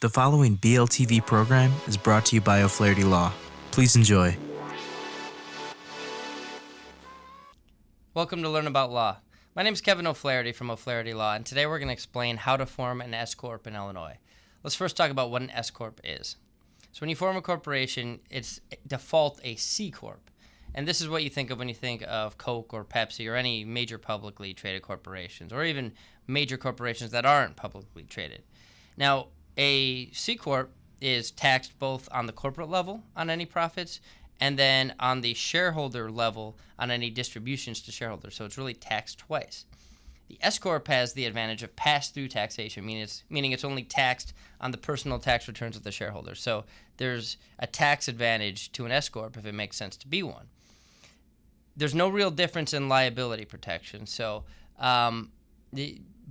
The following BLTV program is brought to you by O'Flaherty Law. Please enjoy. Welcome to Learn About Law. My name is Kevin O'Flaherty from O'Flaherty Law, and today we're going to explain how to form an S-Corp in Illinois. Let's first talk about what an S-Corp is. So when you form a corporation, it's default a C-Corp. And this is what you think of when you think of Coke or Pepsi or any major publicly traded corporations, or even major corporations that aren't publicly traded. Now, a C-Corp is taxed both on the corporate level on any profits and then on the shareholder level on any distributions to shareholders. So it's really taxed twice. The S-Corp has the advantage of pass-through taxation, meaning it's only taxed on the personal tax returns of the shareholders. So there's a tax advantage to an S-Corp if it makes sense to be one. There's no real difference in liability protection. So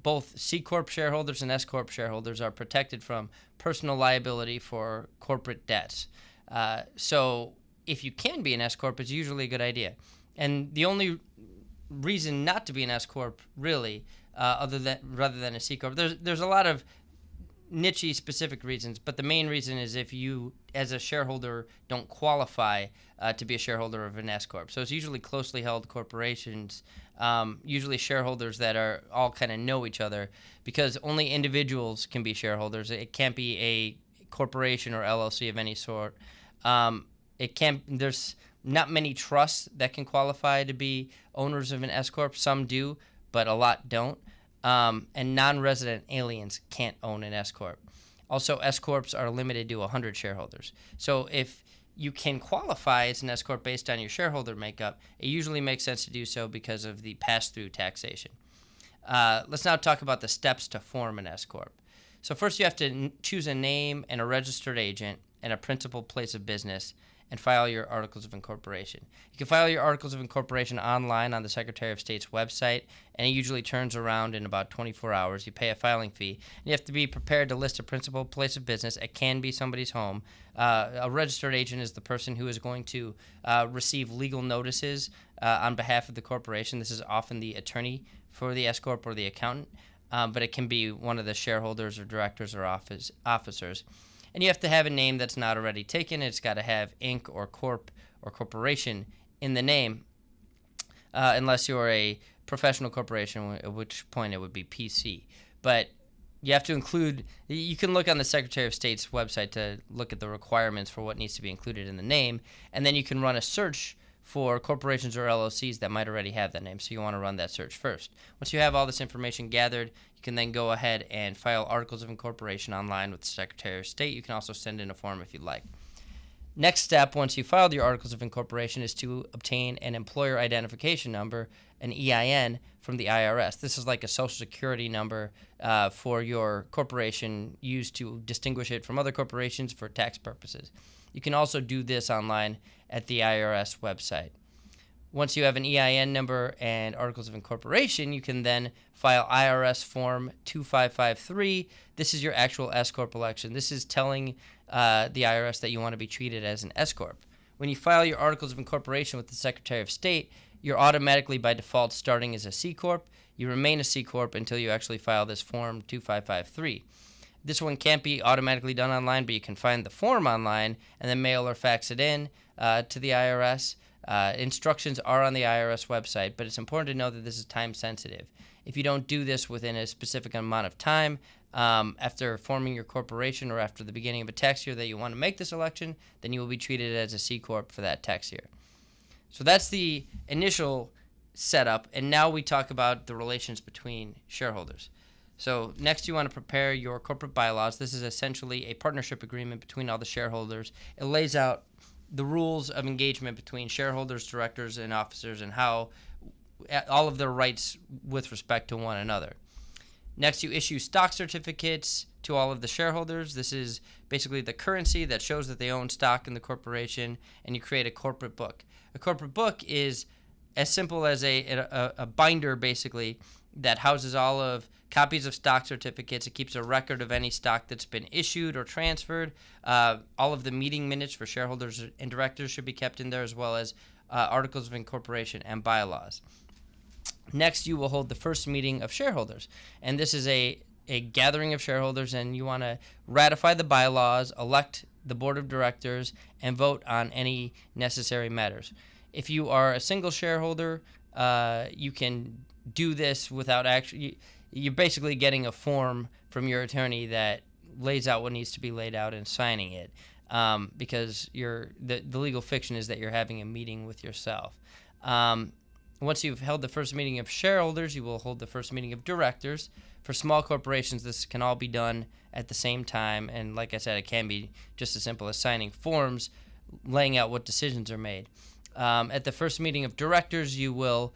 both C-Corp shareholders and S-Corp shareholders are protected from personal liability for corporate debts. So if you can be an S-Corp, it's usually a good idea. And the only reason not to be an S-Corp, really, rather than a C-Corp, there's a lot of niche specific reasons, but the main reason is if you, as a shareholder, don't qualify to be a shareholder of an S-Corp. So it's usually closely held corporations, usually shareholders that are all kind of know each other, because only individuals can be shareholders. It can't be a corporation or LLC of any sort. There's not many trusts that can qualify to be owners of an S-Corp. Some do, but a lot don't. And non-resident aliens can't own an S-Corp. Also, S-Corps are limited to 100 shareholders. So if you can qualify as an S-Corp based on your shareholder makeup, it usually makes sense to do so because of the pass-through taxation. Let's now talk about the steps to form an S-Corp. So first you have to choose a name and a registered agent and a principal place of business and file your Articles of Incorporation. You can file your Articles of Incorporation online on the Secretary of State's website, and it usually turns around in about 24 hours. You pay a filing fee, and you have to be prepared to list a principal place of business. It can be somebody's home. A registered agent is the person who is going to receive legal notices on behalf of the corporation. This is often the attorney for the S-Corp or the accountant, but it can be one of the shareholders or directors or officers. And you have to have a name that's not already taken. It's got to have Inc. or Corp. or Corporation in the name, unless you're a professional corporation, at which point it would be PC. But you have to include, you can look on the Secretary of State's website to look at the requirements for what needs to be included in the name, and then you can run a search for corporations or LLCs that might already have that name, so you want to run that search first. Once you have all this information gathered, you can then go ahead and file Articles of Incorporation online with the Secretary of State. You can also send in a form if you'd like. Next step, once you filed your Articles of Incorporation, is to obtain an employer identification number, an EIN, from the IRS. This is like a Social Security number for your corporation, used to distinguish it from other corporations for tax purposes. You can also do this online at the IRS website. Once you have an EIN number and Articles of Incorporation, you can then file IRS Form 2553. This is your actual S-Corp election. This is telling the IRS that you want to be treated as an S-Corp. When you file your Articles of Incorporation with the Secretary of State, you're automatically by default starting as a C-Corp. You remain a C-Corp until you actually file this Form 2553. This one can't be automatically done online, but you can find the form online and then mail or fax it in to the IRS. Instructions are on the IRS website, but it's important to know that this is time sensitive. If you don't do this within a specific amount of time, after forming your corporation or after the beginning of a tax year that you want to make this election, then you will be treated as a C-Corp for that tax year. So that's the initial setup, and now we talk about the relations between shareholders. So next you want to prepare your corporate bylaws. This is essentially a partnership agreement between all the shareholders. It lays out the rules of engagement between shareholders, directors, and officers, and how all of their rights with respect to one another. Next, you issue stock certificates to all of the shareholders. This is basically the currency that shows that they own stock in the corporation, and you create a corporate book. A corporate book is as simple as a binder, basically, that houses all of copies of stock certificates. It keeps a record of any stock that's been issued or transferred. All of the meeting minutes for shareholders and directors should be kept in there, as well as Articles of Incorporation and bylaws. Next, you will hold the first meeting of shareholders, and this is a a gathering of shareholders and you want to ratify the bylaws, elect the board of directors, and vote on any necessary matters. If you are a single shareholder, you can do this without actually. You're basically getting a form from your attorney that lays out what needs to be laid out and signing it, because the legal fiction is that you're having a meeting with yourself. Once you've held the first meeting of shareholders, you will hold the first meeting of directors. For small corporations, this can all be done at the same time, and like I said, it can be just as simple as signing forms, laying out what decisions are made. At the first meeting of directors, you will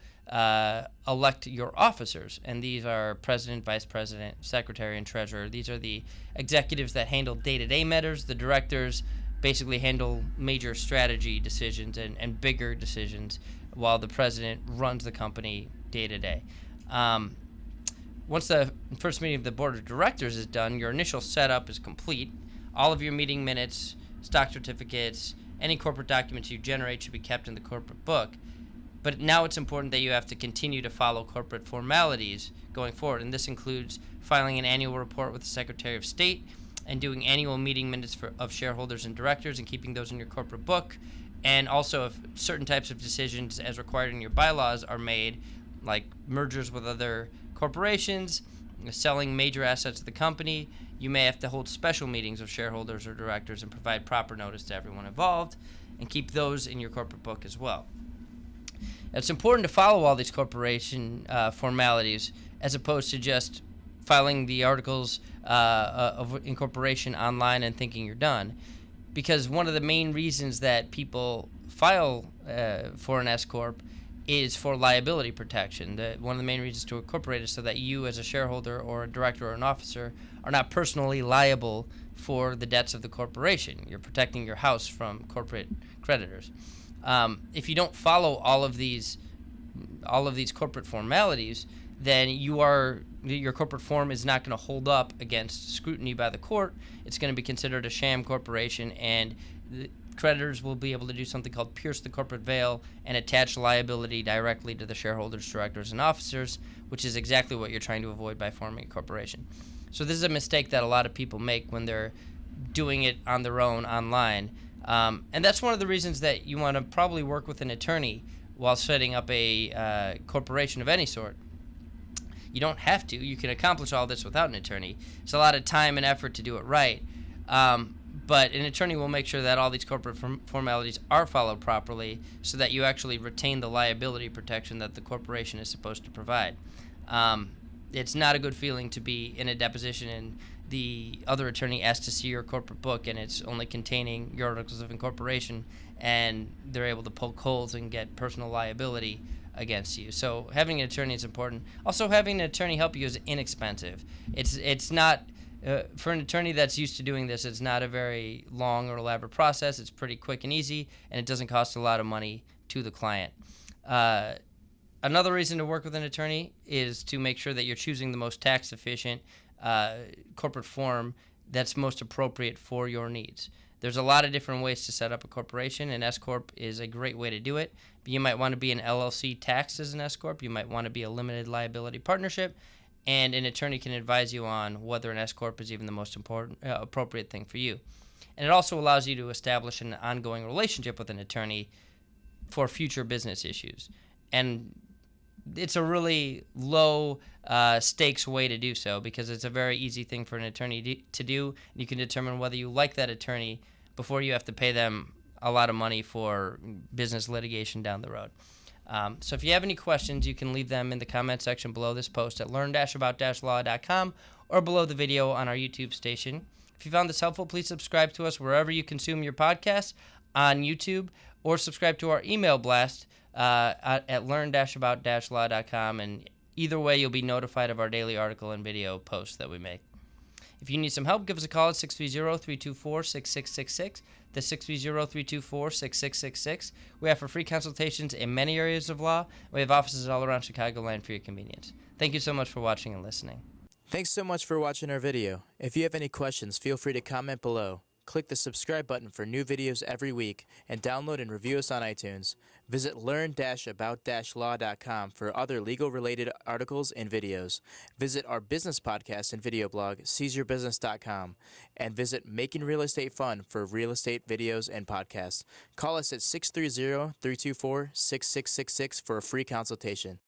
elect your officers, and these are president, vice president, secretary, and treasurer. These are the executives that handle day-to-day matters. The directors basically handle major strategy decisions and bigger decisions, while the president runs the company day-to-day. Once the first meeting of the board of directors is done, your initial setup is complete. All of your meeting minutes, stock certificates, any corporate documents you generate should be kept in the corporate book. But now it's important that you have to continue to follow corporate formalities going forward, and this includes filing an annual report with the Secretary of State and doing annual meeting minutes of shareholders and directors and keeping those in your corporate book. And also, if certain types of decisions as required in your bylaws are made, like mergers with other corporations, selling major assets of the company, you may have to hold special meetings of shareholders or directors and provide proper notice to everyone involved, and keep those in your corporate book as well. It's important to follow all these corporation formalities as opposed to just filing the articles of incorporation online and thinking you're done, because one of the main reasons that people file for an S-Corp is for liability protection. One of the main reasons to incorporate is so that you as a shareholder or a director or an officer are not personally liable for the debts of the corporation. You're protecting your house from corporate creditors. If you don't follow all of these corporate formalities, then your corporate form is not going to hold up against scrutiny by the court. It's going to be considered a sham corporation, and the creditors will be able to do something called pierce the corporate veil and attach liability directly to the shareholders, directors, and officers, which is exactly what you're trying to avoid by forming a corporation. So this is a mistake that a lot of people make when they're doing it on their own online. And that's one of the reasons that you want to probably work with an attorney while setting up a corporation of any sort. You don't have to. You can accomplish all this without an attorney. It's a lot of time and effort to do it right. But an attorney will make sure that all these corporate formalities are followed properly so that you actually retain the liability protection that the corporation is supposed to provide. It's not a good feeling to be in a deposition and the other attorney asks to see your corporate book and it's only containing your articles of incorporation, and they're able to poke holes and get personal liability against you. So having an attorney is important. Also, having an attorney help you is inexpensive. It's not for an attorney that's used to doing this, it's not a very long or elaborate process. It's pretty quick and easy, and it doesn't cost a lot of money to the client. Another reason to work with an attorney is to make sure that you're choosing the most tax-efficient corporate form that's most appropriate for your needs. There's a lot of different ways to set up a corporation, and S-Corp is a great way to do it. You might want to be an LLC taxed as an S-Corp. You might want to be a limited liability partnership, and an attorney can advise you on whether an S-Corp is even the most appropriate thing for you. And it also allows you to establish an ongoing relationship with an attorney for future business issues. And it's a really low stakes way to do so, because it's a very easy thing for an attorney to do. You can determine whether you like that attorney before you have to pay them a lot of money for business litigation down the road. So if you have any questions, you can leave them in the comment section below this post at learn-about-law.com or below the video on our YouTube station. If you found this helpful, please subscribe to us wherever you consume your podcasts on YouTube, or subscribe to our email blast at learn-about-law.com, and either way you'll be notified of our daily article and video posts that we make. If you need some help, give us a call at 630-324-6666. That's 630-324-6666. We offer free consultations in many areas of law. We have offices all around Chicagoland for your convenience. Thank you so much for watching and listening. Thanks so much for watching our video. If you have any questions, feel free to comment below. Click the subscribe button for new videos every week and download and review us on iTunes. Visit learn-about-law.com for other legal-related articles and videos. Visit our business podcast and video blog, seizeyourbusiness.com, and visit Making Real Estate Fun for real estate videos and podcasts. Call us at 630-324-6666 for a free consultation.